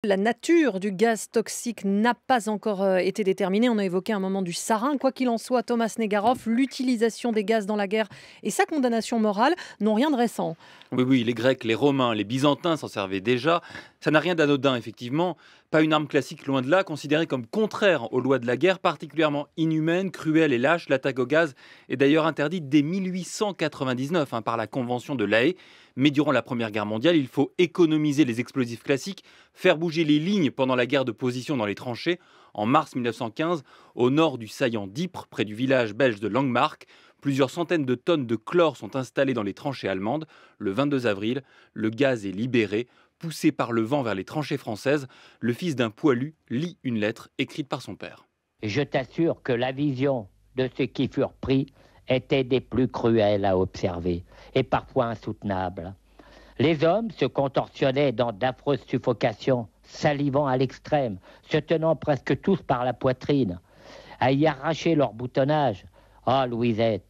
La nature du gaz toxique n'a pas encore été déterminée. On a évoqué un moment du sarin. Quoi qu'il en soit, Thomas Negaroff, l'utilisation des gaz dans la guerre et sa condamnation morale n'ont rien de récent. Oui, oui, les Grecs, les Romains, les Byzantins s'en servaient déjà. Ça n'a rien d'anodin, effectivement. Pas une arme classique, loin de là, considérée comme contraire aux lois de la guerre, particulièrement inhumaine, cruelle et lâche. L'attaque au gaz est d'ailleurs interdite dès 1899 par la Convention de La Haye. Mais durant la Première Guerre mondiale, il faut économiser les explosifs classiques, faire bouger les lignes pendant la guerre de position dans les tranchées. En mars 1915, au nord du saillant d'Ypres, près du village belge de Langemarck, plusieurs centaines de tonnes de chlore sont installées dans les tranchées allemandes. Le 22 avril, le gaz est libéré. Poussé par le vent vers les tranchées françaises, le fils d'un poilu lit une lettre écrite par son père. Je t'assure que la vision de ceux qui furent pris était des plus cruelles à observer et parfois insoutenables. Les hommes se contorsionnaient dans d'affreuses suffocations, salivant à l'extrême, se tenant presque tous par la poitrine, à y arracher leur boutonnage. Ah, Louisette,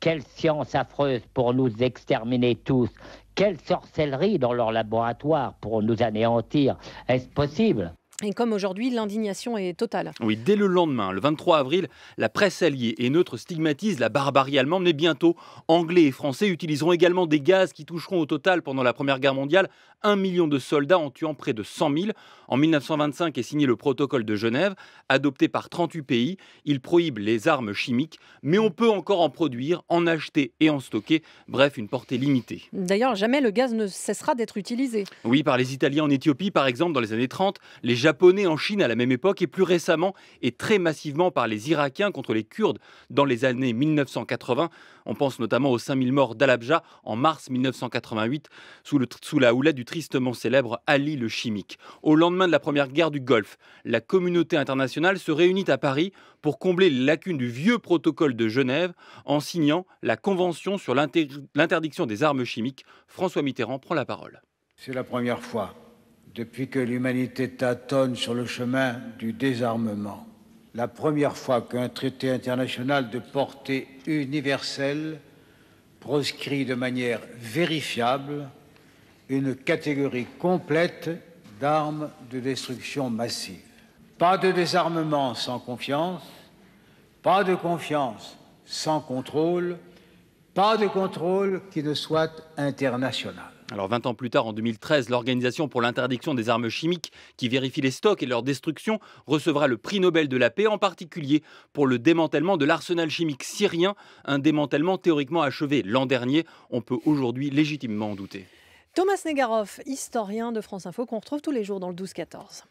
quelle science affreuse pour nous exterminer tous! Quelle sorcellerie dans leur laboratoire pour nous anéantir! Est-ce possible ? Et comme aujourd'hui, l'indignation est totale. Oui, dès le lendemain, le 23 avril, la presse alliée et neutre stigmatise la barbarie allemande, mais bientôt, Anglais et Français utiliseront également des gaz qui toucheront au total pendant la Première Guerre mondiale 1 million de soldats en tuant près de 100 000. En 1925 est signé le protocole de Genève, adopté par 38 pays. Il prohibe les armes chimiques, mais on peut encore en produire, en acheter et en stocker. Bref, une portée limitée. D'ailleurs, jamais le gaz ne cessera d'être utilisé. Oui, par les Italiens en Éthiopie, par exemple, dans les années 30, les Japonais en Chine à la même époque, et plus récemment, et très massivement par les Irakiens contre les Kurdes dans les années 1980. On pense notamment aux 5000 morts d'Al-Abja en mars 1988, sous la houlette du tristement célèbre Ali le Chimique. Au lendemain de la première guerre du Golfe, la communauté internationale se réunit à Paris pour combler les lacunes du vieux protocole de Genève en signant la Convention sur l'interdiction des armes chimiques. François Mitterrand prend la parole. C'est la première fois depuis que l'humanité tâtonne sur le chemin du désarmement. La première fois qu'un traité international de portée universelle proscrit de manière vérifiable une catégorie complète d'armes de destruction massive. Pas de désarmement sans confiance, pas de confiance sans contrôle, pas de contrôle qui ne soit international. Alors 20 ans plus tard, en 2013, l'Organisation pour l'interdiction des armes chimiques, qui vérifie les stocks et leur destruction, recevra le prix Nobel de la paix, en particulier pour le démantèlement de l'arsenal chimique syrien, un démantèlement théoriquement achevé l'an dernier. On peut aujourd'hui légitimement en douter. Thomas Negaroff, historien de France Info, qu'on retrouve tous les jours dans le 12-14.